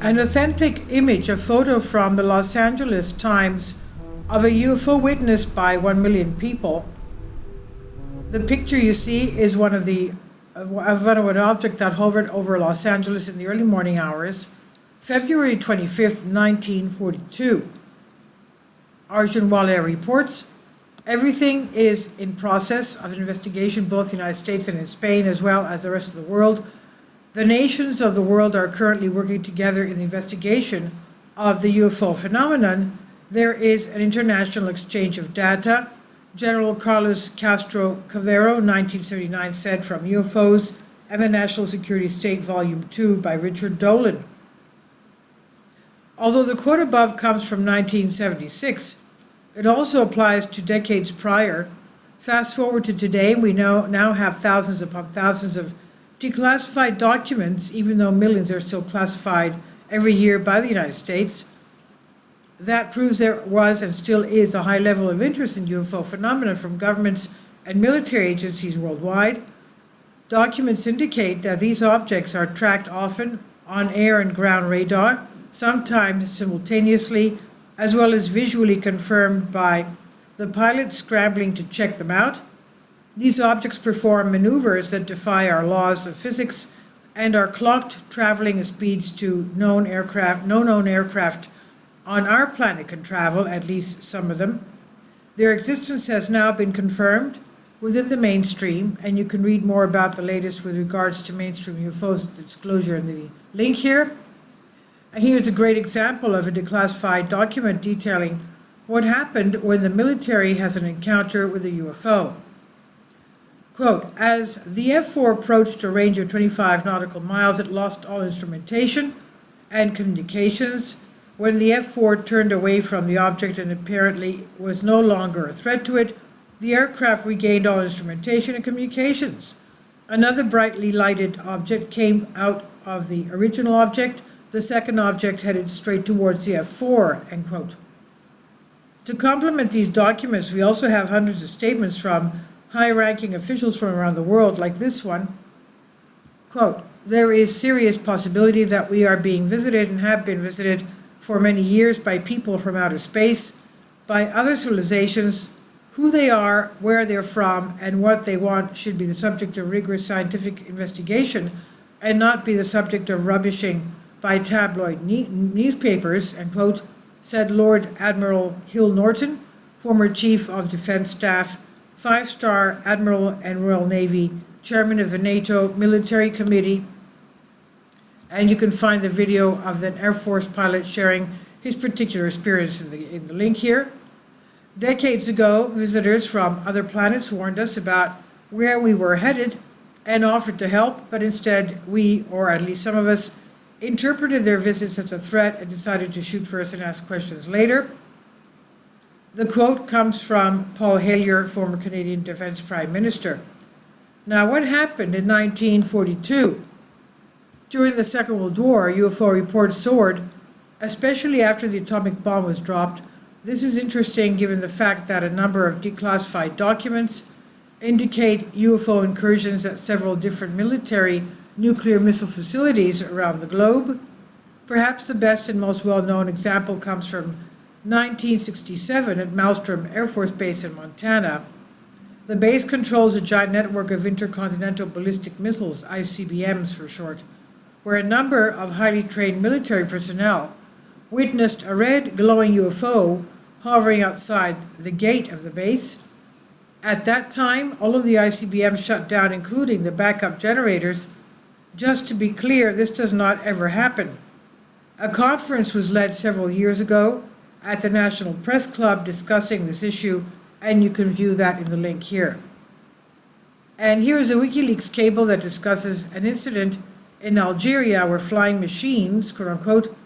An authentic image, a photo from the Los Angeles Times of a UFO witnessed by 1 million people. The picture you see is of an object that hovered over Los Angeles in the early morning hours, February 25th, 1942. Arjun Wale reports, everything is in process of investigation, both in the United States and in Spain, as well as the rest of the world. The nations of the world are currently working together in the investigation of the UFO phenomenon. There is an international exchange of data. General Carlos Castro Cavero, 1979, said from UFOs and the National Security State, Volume 2 by Richard Dolan. Although the quote above comes from 1976, it also applies to decades prior. Fast forward to today, we now have thousands upon thousands of declassified documents, even though millions are still classified every year by the United States. That proves there was and still is a high level of interest in UFO phenomena from governments and military agencies worldwide. Documents indicate that these objects are tracked often on air and ground radar, sometimes simultaneously, as well as visually confirmed by the pilots scrambling to check them out. These objects perform maneuvers that defy our laws of physics and are clocked, traveling at speeds no known aircraft on our planet can travel, at least some of them. Their existence has now been confirmed within the mainstream, and you can read more about the latest with regards to mainstream UFOs disclosure in the link here. And here's a great example of a declassified document detailing what happened when the military has an encounter with a UFO. Quote, as the F-4 approached a range of 25 nautical miles, it lost all instrumentation and communications. When the F-4 turned away from the object and apparently was no longer a threat to it, the aircraft regained all instrumentation and communications. Another brightly lighted object came out of the original object. The second object headed straight towards the F-4, end quote. To complement these documents, we also have hundreds of statements from high-ranking officials from around the world, like this one. Quote, there is serious possibility that we are being visited and have been visited for many years by people from outer space, by other civilizations. Who they are, where they're from, and what they want should be the subject of rigorous scientific investigation and not be the subject of rubbishing by tabloid newspapers, end quote, said Lord Admiral Hill Norton, former Chief of Defense Staff, 5-star Admiral and Royal Navy, Chairman of the NATO Military Committee. And you can find the video of an Air Force pilot sharing his particular experience in the link here. Decades ago, visitors from other planets warned us about where we were headed and offered to help, but instead we, or at least some of us, interpreted their visits as a threat and decided to shoot first and ask questions later. The quote comes from Paul Hellyer, former Canadian Defense Prime Minister. Now, what happened in 1942? During the Second World War, UFO reports soared, especially after the atomic bomb was dropped. This is interesting given the fact that a number of declassified documents indicate UFO incursions at several different military nuclear missile facilities around the globe. Perhaps the best and most well-known example comes from 1967 at Malmstrom Air Force Base in Montana. The base controls a giant network of intercontinental ballistic missiles, ICBMs for short, where a number of highly trained military personnel witnessed a red glowing UFO hovering outside the gate of the base. At that time, all of the ICBMs shut down, including the backup generators. Just to be clear, this does not ever happen. A conference was led several years ago at the National Press Club discussing this issue, and you can view that in the link here. And here is a WikiLeaks cable that discusses an incident in Algeria where flying machines, quote unquote,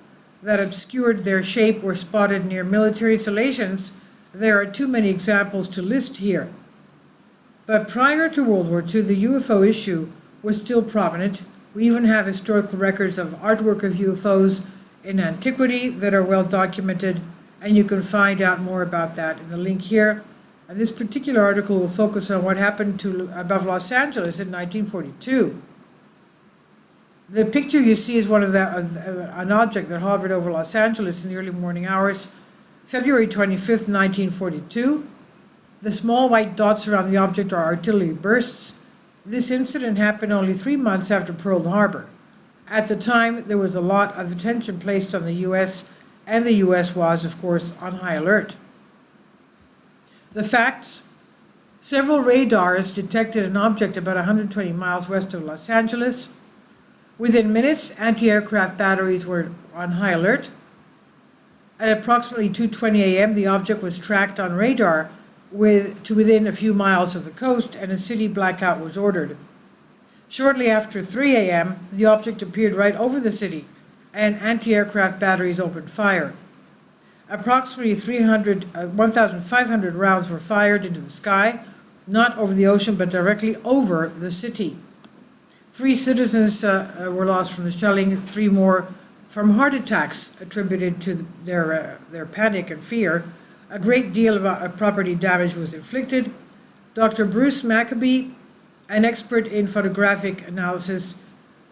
that obscured their shape were spotted near military installations. There are too many examples to list here. But prior to World War II, the UFO issue was still prominent. We even have historical records of artwork of UFOs in antiquity that are well documented, and you can find out more about that in the link here. And this particular article will focus on what happened above Los Angeles in 1942. The picture you see is one of an object that hovered over Los Angeles in the early morning hours, February 25th, 1942. The small white dots around the object are artillery bursts. This incident happened only 3 months after Pearl Harbor. At the time, there was a lot of attention placed on the U.S., and the U.S. was, of course, on high alert. The facts: several radars detected an object about 120 miles west of Los Angeles. Within minutes, anti-aircraft batteries were on high alert. At approximately 2:20 a.m., the object was tracked on radar to within a few miles of the coast, and a city blackout was ordered. Shortly after 3 a.m., the object appeared right over the city, and anti-aircraft batteries opened fire. Approximately 1,500 rounds were fired into the sky, not over the ocean, but directly over the city. 3 citizens were lost from the shelling, 3 more from heart attacks attributed to their panic and fear. A great deal of property damage was inflicted. Dr. Bruce Maccabee, an expert in photographic analysis,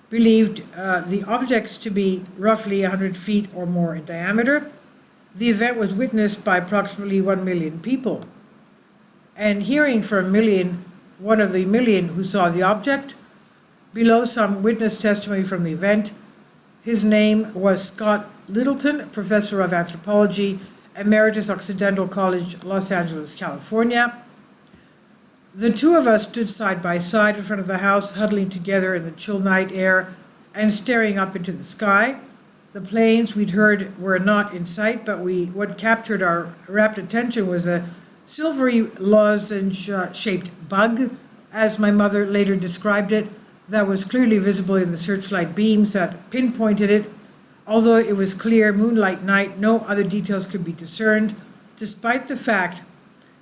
believed the objects to be roughly 100 feet or more in diameter. The event was witnessed by approximately 1 million people. And hearing from one of the million who saw the object, below some witness testimony from the event. His name was Scott Littleton, professor of anthropology, Emeritus Occidental College, Los Angeles, California. The two of us stood side by side in front of the house, huddling together in the chill night air and staring up into the sky. The planes we'd heard were not in sight, but what captured our rapt attention was a silvery lozenge-shaped bug, as my mother later described it, that was clearly visible in the searchlight beams that pinpointed it. Although it was clear moonlight night, no other details could be discerned, despite the fact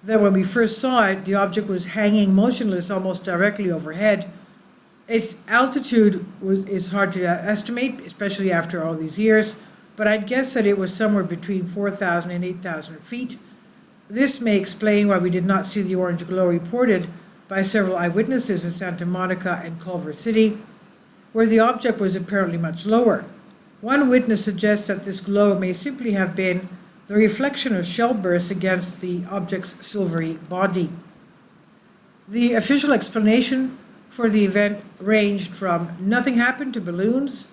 that when we first saw it, the object was hanging motionless almost directly overhead. Its altitude is hard to estimate, especially after all these years, but I'd guess that it was somewhere between 4,000 and 8,000 feet. This may explain why we did not see the orange glow reported by several eyewitnesses in Santa Monica and Culver City, where the object was apparently much lower. One witness suggests that this glow may simply have been the reflection of shell bursts against the object's silvery body. The official explanation for the event ranged from nothing happened to balloons,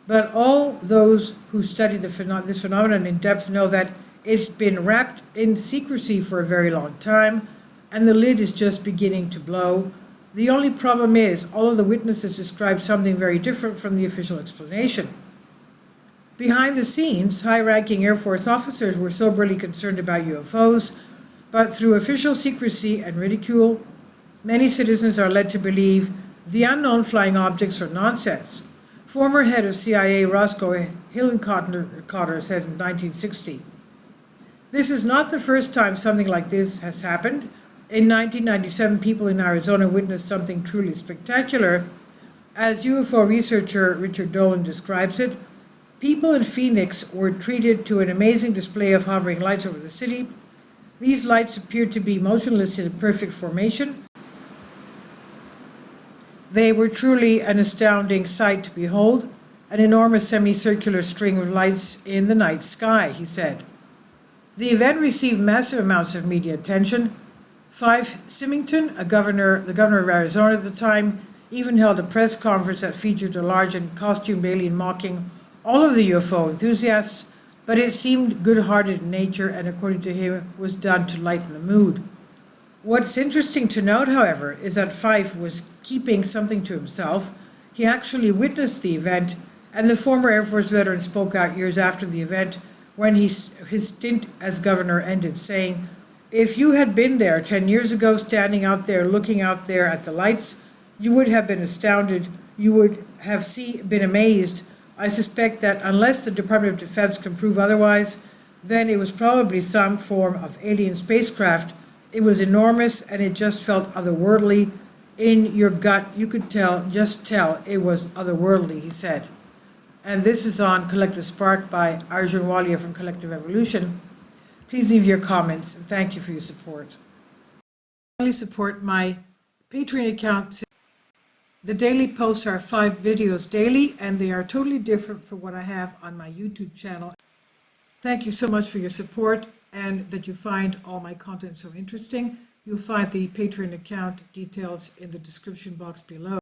but all those who study this phenomenon in depth know that it's been wrapped in secrecy for a very long time, and the lid is just beginning to blow. The only problem is all of the witnesses describe something very different from the official explanation. Behind the scenes, high-ranking Air Force officers were soberly concerned about UFOs, but through official secrecy and ridicule, many citizens are led to believe the unknown flying objects are nonsense. Former head of CIA Roscoe Hillenkotter said in 1960. This is not the first time something like this has happened. In 1997, people in Arizona witnessed something truly spectacular. As UFO researcher Richard Dolan describes it, people in Phoenix were treated to an amazing display of hovering lights over the city. These lights appeared to be motionless in a perfect formation. They were truly an astounding sight to behold, an enormous semicircular string of lights in the night sky, he said. The event received massive amounts of media attention. Fife Symington, the governor of Arizona at the time, even held a press conference that featured a large and costumed alien mocking all of the UFO enthusiasts, but it seemed good-hearted in nature and, according to him, was done to lighten the mood. What's interesting to note, however, is that Fife was keeping something to himself. He actually witnessed the event, and the former Air Force veteran spoke out years after the event when his stint as governor ended, saying, "If you had been there 10 years ago, standing out there, looking out there at the lights, you would have been astounded. You would have been amazed. I suspect that unless the Department of Defense can prove otherwise, then it was probably some form of alien spacecraft. It was enormous, and it just felt otherworldly. In your gut, you could just tell it was otherworldly," he said. And this is on Collective Spark by Arjun Walia from Collective Evolution. Please leave your comments, and thank you for your support. Support my Patreon account. The daily posts are 5 videos daily, and they are totally different from what I have on my YouTube channel. Thank you so much for your support and that you find all my content so interesting. You'll find the Patreon account details in the description box below.